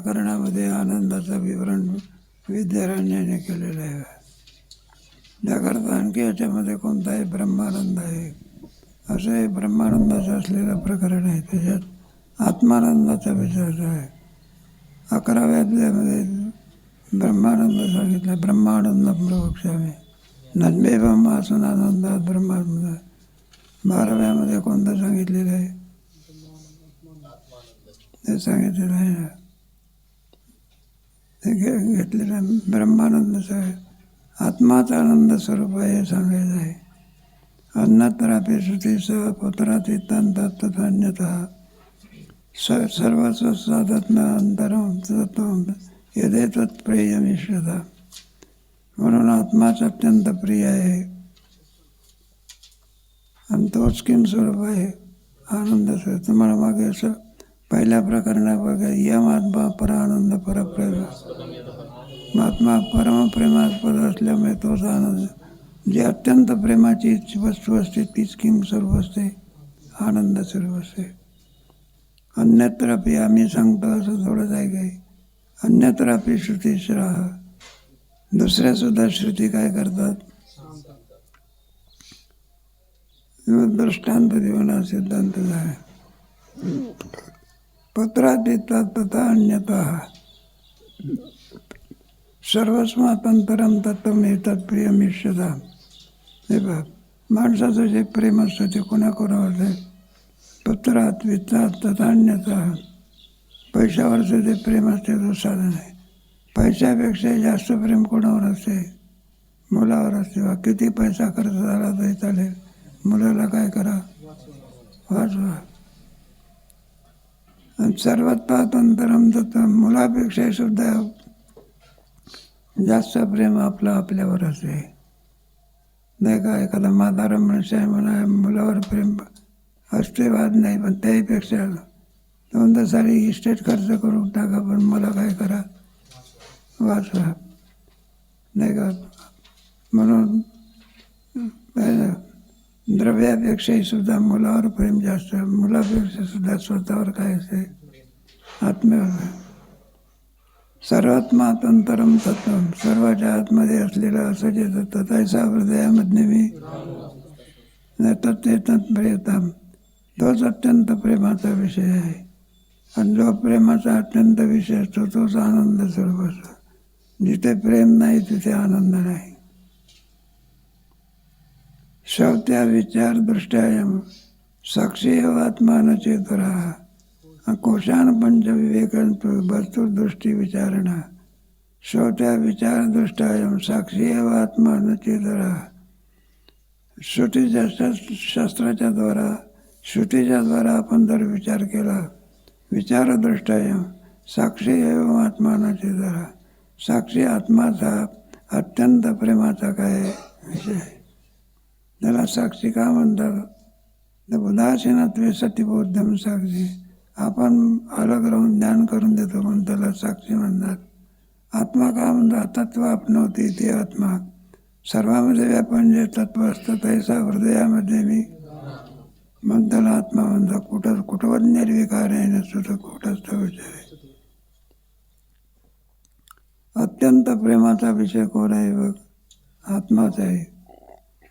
प्रकरणामध्ये आनंदाचं विवरण विद्यारण्याने केलेलं आहे. त्याकरता आणखी याच्यामध्ये कोणताही ब्रह्मानंद आहे असं हे ब्रह्मानंदाचं असलेलं प्रकरण आहे. त्याच्यात आत्मानंदाचा विचार आहे. 11व्या अध्यायामध्ये ब्रह्मानंद सांगितलं. ब्रह्मानंद प्रवक्ष्यामि नद्वेवम आसन आनंदात ब्रह्मानंद. 12व्यामध्ये कोणतं सांगितलेलं आहे ते सांगितलेलं आहे ना, ते घेतलेलं ब्रह्मानंदाचं आहे. आत्माचा आनंद स्वरूप आहे हे सांगायचं आहे. अन्नत्रापि श्रुतीसह पुत्राती तन्तत्तन्यतः सर्वस्व साधत्न अंतरम तत्त्वं यदे तत्प्रियमिष्यता. म्हणून आत्माच अत्यंत प्रिय आहे आणि तोच किम स्वरूप आहे आनंद स्वरूप. तुम्हाला मागे असं पहिल्या प्रकरणात बघा, यम आत्मा परानंद परप्रेम. आत्मा परमप्रेमास्पद असल्यामुळे तोच आनंद. जी अत्यंत प्रेमाची वस्तू असते तीच किम स्वरूप असते, आनंद स्वरूप असते. अन्यत्रापि आम्ही सांगतो असं थोडंच आहे काही. अन्यत्रापि श्रुतीश्राह. दुसऱ्यासुद्धा श्रुती काय करतात, दृष्टांत देऊन सिद्धांत आहे. पुत्रातीता तथा अन्यतः सर्वस्मातंतरम तत्त्वं एतत्प्रियमिष्यता. हे बघ, माणसाचं जे प्रेम असतं ते कोणाकोणावर आहे, पुत्रात वित्तात तथा अन्यतः. पैशावरचं जे प्रेम असते तो साधन आहे. पैशापेक्षा जास्त प्रेम कोणावर असते, मुलावर असते. वा किती पैसा खर्च झाला तरी चालेल, मुलाला काय करा, वाचवा. आणि सर्वत्वातंतरम तत्त्व. मुलापेक्षा सुद्धा जास्त प्रेम आपलं आपल्यावर असते, नाही का. एखादा म्हातारा मनुष्य आहे म्हणा, मुलावर प्रेम असते, वाद नाही, पण त्याहीपेक्षा दोनदा सारी इस्टेट खर्च करून टाका, पण मला काय करा, वाचवा, नाही का. म्हणून द्रव्यापेक्षाही सुद्धा मुलावर प्रेम जास्त. मुलापेक्षा सुद्धा स्वतःवर काय असते, आत्म्यावर. सर्वात्मातंतरम तत्त्वं. सर्वाच्या आतमध्ये असलेलं असं जे तत्त्व, तैसा हृदयामध्ये मी तत्प्रियताम. तोच अत्यंत प्रेमाचा विषय आहे. आणि जो प्रेमाचा अत्यंत विषय असतो तोच आनंद स्वरूप असतो. जिथे प्रेम नाही तिथे आनंद नाही. श्रवत्या विचार दृष्ट्यायम साक्षी एव आत्मानचेतरा. कोशान पंचविवेकन वस्तुदृष्टी विचारणा. श्रोत्या विचार दृष्टायम साक्षी एव आत्मानचेतरा. श्रुतीच्या शास्त्राच्या द्वारा, श्रुतीच्या द्वारा आपण जर विचार केला, विचारदृष्टायम साक्षी एव आत्मानचेतरा. साक्षी आत्माचा अत्यंत प्रेमाचा काय विषय. त्याला साक्षी का म्हणतात, उदासीनत्वे सतीबोद्धम साक्षी. आपण अलग राहून ज्ञान करून देतो म्हणून त्याला साक्षी म्हणतात. आत्मा का म्हणतात, तत्व आपणवते ते आत्मा. सर्वामध्ये व्यापन जे तत्व असतं तैसा हृदयामध्ये मी, म्हणून त्याला आत्मा म्हणतात. कुठवत निर्विकार आहे नसतो तर कुठंच विचार आहे. अत्यंत प्रेमाचा विषय कोण आहे बघ, आत्माच आहे.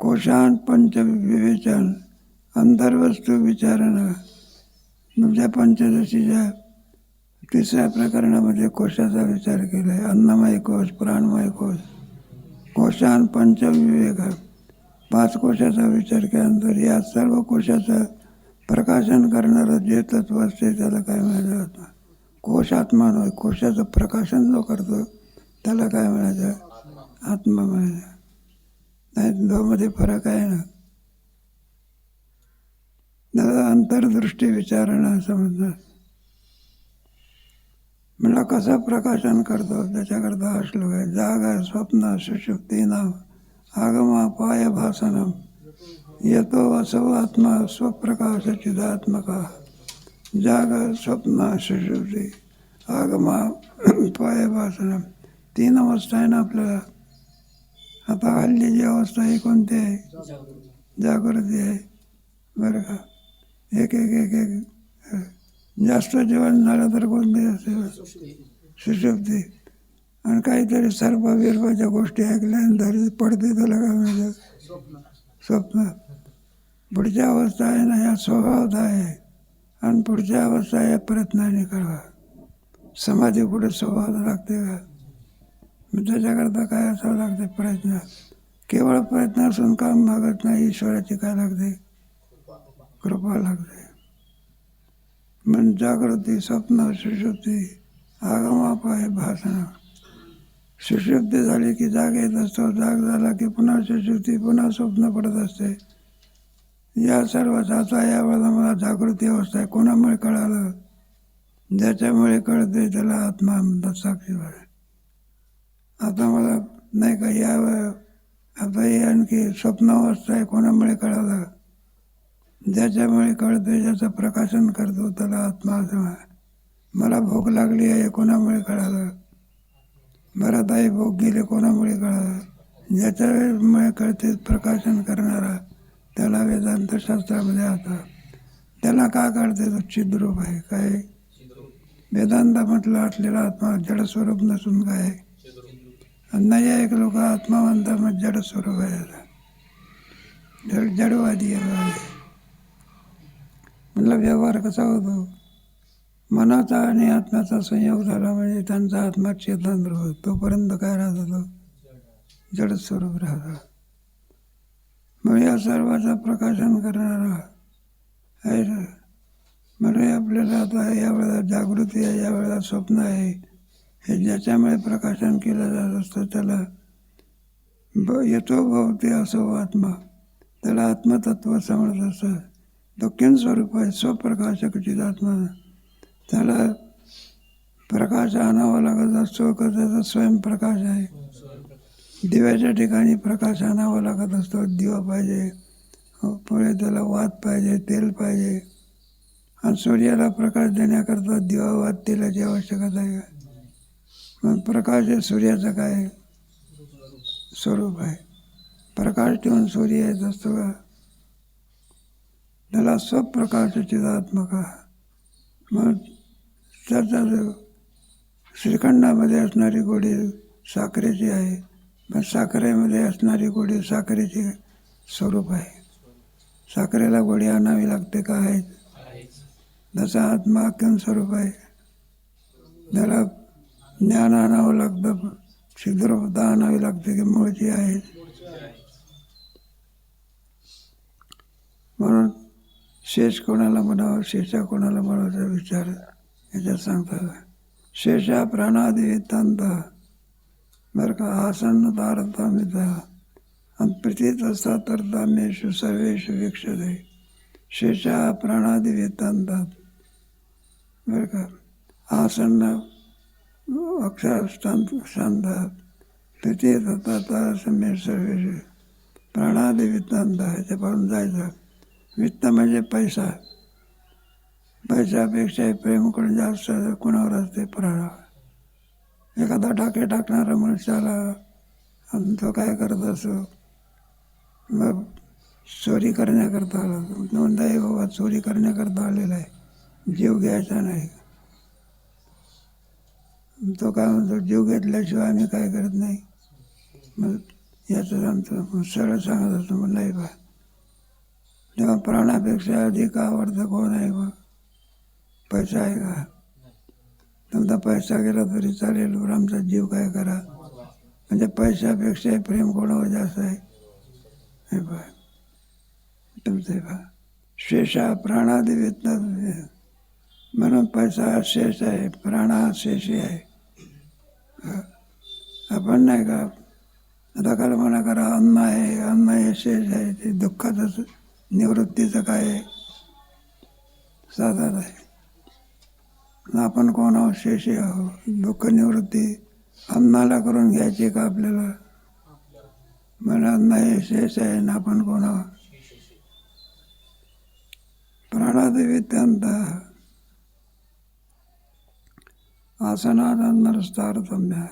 कोशान पंचविवेचन अंतर्वस्तू विचारणा. तुमच्या पंचदशीच्या 3ऱ्या प्रकरणामध्ये कोशाचा विचार केला आहे. अन्नमय कोश, प्राणमय कोश. कोशान पंचविवेक, 5 कोशाचा विचार केल्यानंतर या सर्व कोशाचं प्रकाशन करणारं जे तत्व असते त्याला काय म्हणायचं, कोश आत्मा नव्हे. कोशाचं प्रकाशन जो करतो त्याला काय म्हणायचं, आत्मा म्हणायचं. नाही, दोमध्ये फरक आहे ना. अंतर्दृष्टी विचारणा असं म्हणतात. मला कसं प्रकाशन करतो त्याच्याकरता हा श्लोक आहे. जागा स्वप्न सुषुप्ती नाम आगमा पाय भासनम येतो असो आत्मा स्वप्रकाश चिदात्मका. जागा स्वप्न सुषुप्ती आगमा पाय भासनम. 3 अवस्था आहे ना आपल्याला. आता हल्ली जी अवस्था ही कोणती आहे, जागृती आहे, बरं का. एक एक एक एक जास्त जेवण झालं तर कोणते असते, सुषुप्ती. आणि काहीतरी सर्पविर्पाच्या गोष्टी ऐकल्यानंतर पडते त्याला काय म्हणजे स्वप्न. पुढच्या अवस्था आहे ना या स्वभावात आहे, आणि पुढच्या अवस्था या प्रयत्नाने करावा. समाधी पुढे स्वभावात लागते का? मग त्याच्याकरता काय असावं लागते? प्रयत्न. केवळ प्रयत्न असून काम मागत नाही. ईश्वराची काय लागते? कृपा लागते. मन जागृती, स्वप्न, सुषुप्ती, आगमापाय भासना. सुषुप्ती झाली की जाग येत असतो, जाग झाला की पुन्हा सुषुप्ती, पुन्हा स्वप्न पडत असते. या सर्वात आता यावेळेला मला जागृती अवस्था आहे. कोणामुळे कळालं? ज्याच्यामुळे कळते त्याला आत्मा म्हणतात, साक्षीभाव. आता मला नाही का या आता हे आणखी स्वप्नावस्था आहे. कोणामुळे कळालं? ज्याच्यामुळे कळते, ज्याचं प्रकाशन करतो त्याला आत्मा असं. मला भूक लागली आहे कोणामुळे कळालं? बरात आई भूक गेली कोणामुळे कळालं? ज्याच्यामुळे कळते प्रकाशन करणारा त्याला वेदांत शास्त्रामध्ये आता त्याला का कळते? तो चिद्रूप आहे. काय वेदांत म्हटलं असलेला आत्मा जडस्वरूप नसून काय? नाही एक लोक आत्मा म्हणतात मग जडस्वरूप आहे. जडवादी आहे. म्हटलं व्यवहार कसा होतो? मनाचा आणि आत्म्याचा संयोग झाला म्हणजे त्यांचा आत्मा चेतन होतो. तोपर्यंत काय राहत होतो? जडस्वरूप राहतो. मग या सर्वाचं प्रकाशन करणारा आहे. म्हणजे आपल्याला आता यावेळेला जागृती आहे, यावेळेला स्वप्न आहे. हे ज्याच्यामुळे प्रकाशन केलं जात असतं त्याला येतो भवते असो आत्मा. त्याला आत्मतत्व समजत असतं. तो किन स्वरूप आहे, स्वप्रकाशक चिदात्मा. त्याला प्रकाश आणावा लागत असतो का त्याचा स्वयंप्रकाश आहे. दिव्याच्या ठिकाणी प्रकाश आणावा लागत असतो. दिवा पाहिजे, पुढे त्याला वात पाहिजे, तेल पाहिजे. आणि सूर्याला प्रकाश देण्याकरता दिवा, वात, तेलाची आवश्यकता आहे. मग प्रकाश हे सूर्याचं काय स्वरूप आहे. प्रकाश ठेवून सूर्य येत असतो का? त्याला स्वप्रकाश चिदात्मक. मग त्याचा श्रीखंडामध्ये असणारी गोडी साखरेची आहे. पण साखरेमध्ये असणारी गोडी साखरेची स्वरूप आहे. साखरेला गोडी आणावी लागते का? आहे. जसा आत्मा किन स्वरूप आहे. त्याला ज्ञान आणावं लागतं, छिद्रता आणावी लागते की मूळची आहे. म्हणून शेष कोणाला म्हणावं, शेषा कोणाला म्हणावाचा विचार याच्यात सांगतात. शेषा प्राणादी वेदांत बरं का. आसन तारतम्यता आणि प्रतीत असता तरताम्येषु सर्वेषु वीक्षते. शेषा प्राणादी वेदांतात बरं का. आसन अक्षर शांतात प्रतीत असता तारतम्ये सर्वेषु. प्राणादी वेदांत ह्याच्यापासून जायचं. वित्त म्हणजे पैसा. पैशापेक्षा प्रेम कोण जास्त कोणावर असते? प्राणावर. एखादा टाके टाकणारा मनुष्याला आणि तो काय करत असो, मग चोरी करण्याकरता आला. नोंद आहे बाबा चोरी करण्याकरता आलेला आहे, जीव घ्यायचा नाही. तो काय म्हणतो, जीव घेतल्याशिवाय आम्ही काय करत नाही. मग याचं आमचं सरळ सांगत असतो. मग नाही बा, तेव्हा प्राणापेक्षा अधिक आवडतं कोण आहे? बा पैसा आहे का? तुमचा पैसा गेला तरी चालेल, आमचा जीव काय करा. म्हणजे पैशापेक्षा प्रेम कोणावर जास्त आहे? हे बा तुमचे बा शेषा प्राणादी वेदना. म्हणून पैसा हा शेष आहे, प्राण हा शेषी आहे. आपण नाही का आता कल्पना करा, अन्न आहे, अन्न हे शेष आहे. ते दुःखाचं निवृत्तीचं काय आहे? साधन आहे. आपण कोण आहोत? शेषी आहोत. दुःख निवृत्ती अन्नाला करून घ्यायची का आपल्याला? मला अन्न हे शेष आहे ना आपण कोण आहोत? प्राणादिवित्यांत आसनादन्नरस्तारतम्य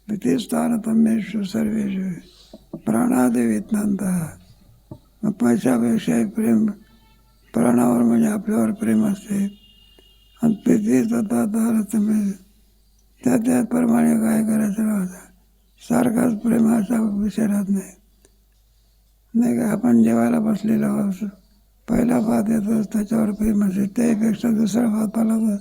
भीतिस्तारतम्येषु सर्वेषु प्राणादिवित्यांत. पैशापेक्षा प्रेम प्राणावर म्हणजे आपल्यावर प्रेम असते. आणि प्रीती तथा तारतम्य त्याप्रमाणे काय करायचं राहतं. सारखाच प्रेमाचा विषय राहत नाही का. आपण जेवायला बसलेलो आहोत, पहिला भात येतो त्याच्यावर प्रेम असेल, त्यापेक्षा दुसरा भात आला तर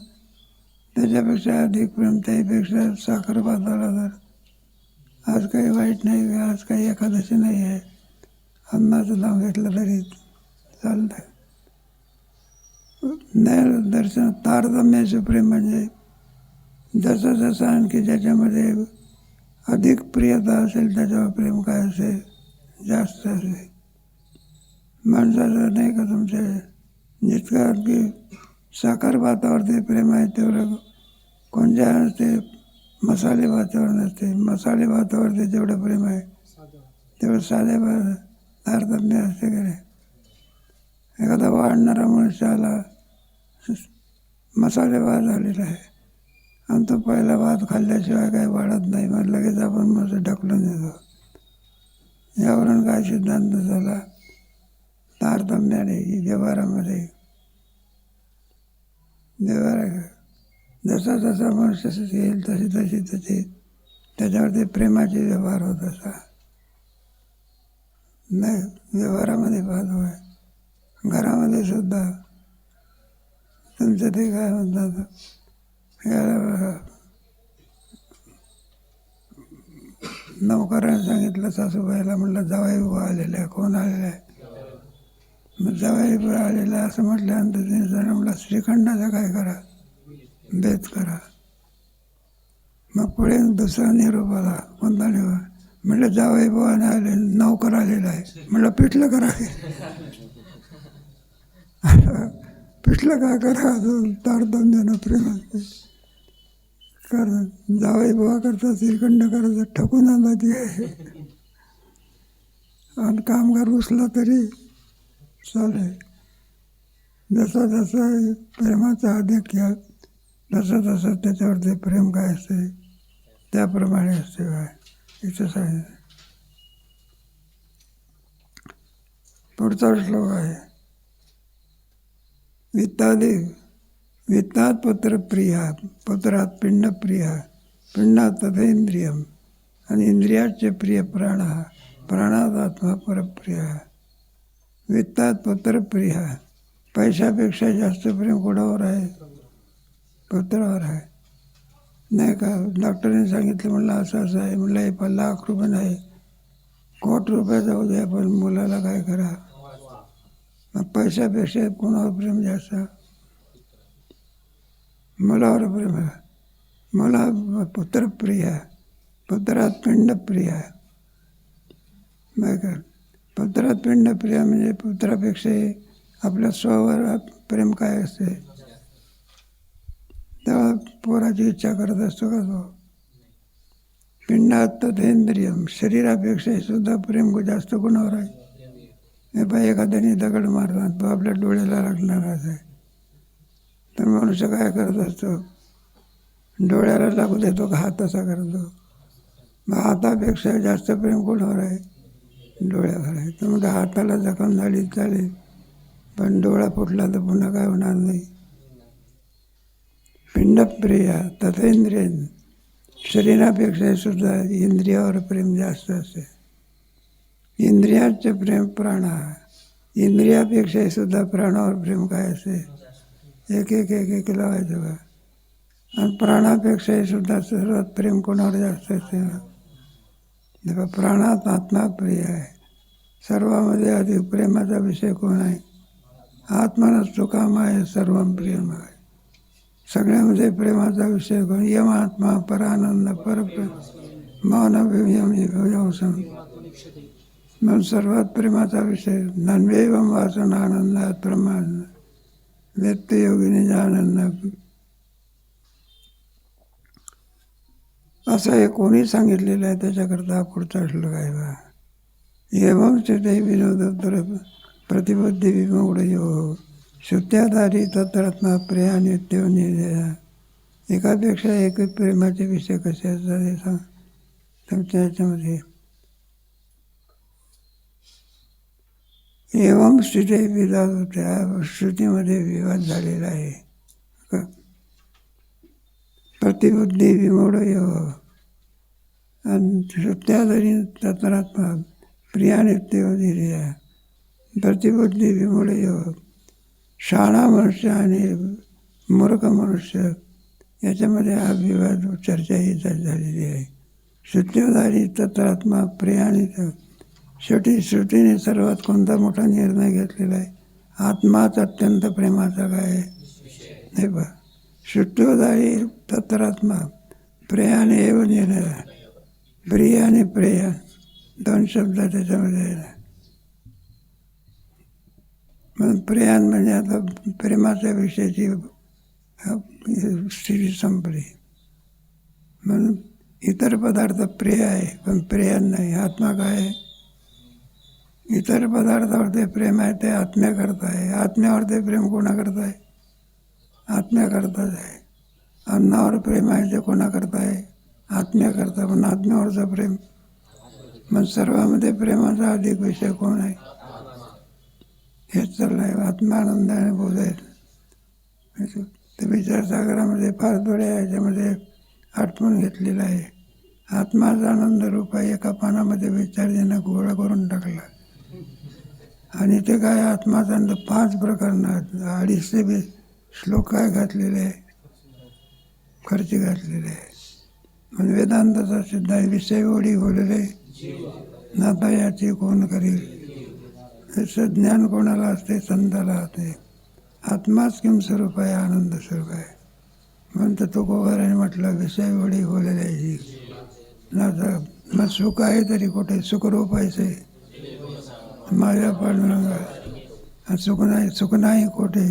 त्याच्यापेक्षा अधिक प्रेम, त्यापेक्षा साखर भात आला तर आज काही वाईट नाही, आज काही एकादशी नाही आहे, अन्नाचं नाव घेतलं तरी चालतं. नाही दर्शन तारतम्याचं प्रेम म्हणजे जसं जसं आणखी ज्याच्यामध्ये अधिक प्रियता असेल त्याच्यावर प्रेम काय असेल जास्त असेल. माणसाचं नाही का तुमचे जितकं अगदी साखर भातावरती प्रेम आहे तेवढं कोणत्या ते मसाले भातावर नसते. मसाले भातावरती जेवढं प्रेम आहे तेवढं साधे भात तारतम्य असते की नाही. एखादा वाढणारा मनुष्याला मसाले भात झालेला आहे आणि तो पहिला भात खाल्ल्याशिवाय काही वाढत नाही, मग लगेच आपण मग ढकलून देतो. यावरून काय सिद्धांत झाला तारतम्याने व्यवहारामध्ये. व्यवहार जसा जसा मनुष्य येईल तशी तशी त्याची त्याच्यावरती प्रेमाचे व्यवहार होत असा. नाही व्यवहारामध्ये पाहतो आहे. घरामध्ये सुद्धा तुमचं ते काय म्हणतात नौकराने सांगितलं सासूबाईला, म्हटलं जावाई उभा आलेला आहे. कोण आलेला आहे? मग जावाई उभा आलेला असं म्हटल्यानंतर तिने जरा म्हटलं श्रीखंडाचा काय करा, बेत करा. मग पुढे दुसरा निरोप आला. कोणता निरोप? म्हटलं जावाई बुवाने आले, नौकर आलेला आहे. म्हटलं पिठलं करा. पिठलं काय करा, तारतम्यानं प्रेम असते. कारण जावई बुवा करता श्रीखंड करायचं ठकून आला ती आहे. आणि कामगार रुसला तरी चालेल. जसा जसा प्रेमाचा अधिक्य तसं तसं त्याच्यावरती प्रेम काय असते त्याप्रमाणे असते. काय इथं सांगितलं. पुढचा श्लोक आहे वित्तात पुत्रप्रिया, पुत्रात पिंडप्रिया, पिंडात तथेंद्रियम, आणि इंद्रियाचे प्रिय प्राण, प्राणात आत्मा परप्रिय. वित्तात पुत्रप्रिया, पैशापेक्षा जास्त प्रेम कोणावर आहे? पुत्रावर आहे. नाही का. डॉक्टरने सांगितलं म्हणलं असं असं आहे, म्हणलं हे पण ₹1,00,000 नाही, ₹1,00,00,000 जाऊ द्या, पण मुलाला काय करा. मग पैशापेक्षा कोणावर प्रेम जास्त? मुलावर प्रेम आहे. मला पुत्रप्रिय, पुत्रात पिंडप्रिय. नाही का. पुत्रात पिंडप्रिय म्हणजे पुत्रापेक्षाही आपल्या स्ववर प्रेम काय असते तेव्हा पोराची इच्छा करत असतो का तो. पिंडात तथेंद्रियम, शरीरापेक्षाही सुद्धा प्रेम जास्त कोणावर आहे? हे बाई एखाद्याने दगड मारला तो आपल्या डोळ्याला लागणारच आहे, तर मनुष्य काय करत असतो? डोळ्याला लागू देतो का हात तसा करतो? मग हातापेक्षा जास्त प्रेम कोणावर आहे? डोळ्यावर आहे. तर म्हणजे हाताला जखम झाली चालेल, पण डोळा फुटला तर पुन्हा काय होणार नाही. पिंडप्रिय तथेंद्रिय, शरीरापेक्षा सुद्धा इंद्रियावर प्रेम जास्त असते. इंद्रियाचे प्रेम प्राण, इंद्रियापेक्षाही सुद्धा प्राणावर प्रेम काय असते? एक एक एक एक लावायचं का. आणि प्राणापेक्षाही सुद्धा सर्वात प्रेम कोणावर जास्त असते? तेव्हा प्राणात आत्मा प्रिय आहे. सर्वामध्ये अधिक प्रेमाचा विषय कोण आहे? आत्मानच सुकाम आहे, सर्व प्रेम आहे. सगळ्यामध्ये प्रेमाचा विषय कोण? यम आत्मा परानंद परप्रेम मौन व्यवसम. मग सर्वात प्रेमाचा विषय नन्वेवम वासन आनंदात प्रमाण व्यक्ती योगिनी आनंद. असं हे कोणी सांगितलेलं आहे त्याच्याकरता पुढचा श्लोक आहे बा. एवं स्थिते विनोदोत्तर प्रतिबुद्धी विमूढयो शुद्ध्याधारी तत्रत्ना प्रिया नित्यो निर्दया. एकापेक्षा एक प्रेमाचे विषय कसे असतात हे सांग तुमच्या ह्याच्यामध्ये. एवं स्थिती विवाद होत्या, श्रुतीमध्ये विवाद झालेला आहे. प्रतिबुद्धी विमूढ आणि श्रुत्याधरी तत्रात्मा प्रिया नित्यो धीर्या. प्रतिबुद्धी विमूढ शाळा मनुष्य आणि मूर्ख मनुष्य याच्यामध्ये हा विवाद चर्चा ही झालेली आहे. श्रुत्योधारी तत्रात्मा प्रियानित्य. शेवटी श्रुतीने सर्वात कोणता मोठा निर्णय घेतलेला आहे? आत्माच अत्यंत प्रेमाचा काय आहे? नाही बा. श्रुत्योधारी तत्रात्मा प्रेयाने एव निर्णय. प्रिय आणि प्रेय दोन शब्द त्याच्यामध्ये आहे. म्हणून प्रेयान म्हणजे आता प्रेमाच्या विषयाची स्थिती संपली. म्हणून इतर पदार्थ प्रिय आहे पण प्रेयान नाही. आत्मा काय आहे? इतर पदार्थावर ते प्रेम आहे ते आत्म्याकरता आहे. आत्म्यावर ते प्रेम कोणाकरता आहे? आत्म्याकरताच आहे. अन्नावर प्रेम आहे ते कोणाकरता आहे? आत्म्याकरता. पण आत्म्यावरचं प्रेम मग सर्वांमध्ये प्रेमाचा अधिक विषय कोण आहे? हेच चाललं आहे. आत्मानंदाने बोलायचं ते विचारसागरामध्ये फार थोड्या याच्यामध्ये आठवून घेतलेलं आहे. आत्माचा आनंद रूप आहे एका पानामध्ये विचारजेनं गोळा करून टाकला. आणि ते काय आत्माचा आनंद 5 प्रकरणात 250 श्लोक काय घातलेले आहे? खर्ची घातलेले आहे. म्हणून वेदांताचा सिद्ध आहे विषय ओढी बोलले नाता याची कोण करील. याचं ज्ञान कोणाला असते? संताला असते. आत्माच किम स्वरूप आहे? आनंद स्वरूप आहे. म्हणून तर तुकोबाराने म्हटलं विषय ओढी बोलले नाता. मग सुख आहे तरी कुठे? सुखरूप आहे माझ्या पण सुख नाही कुठे.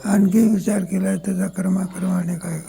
आणखी विचार केला त्याचा कर्माने काय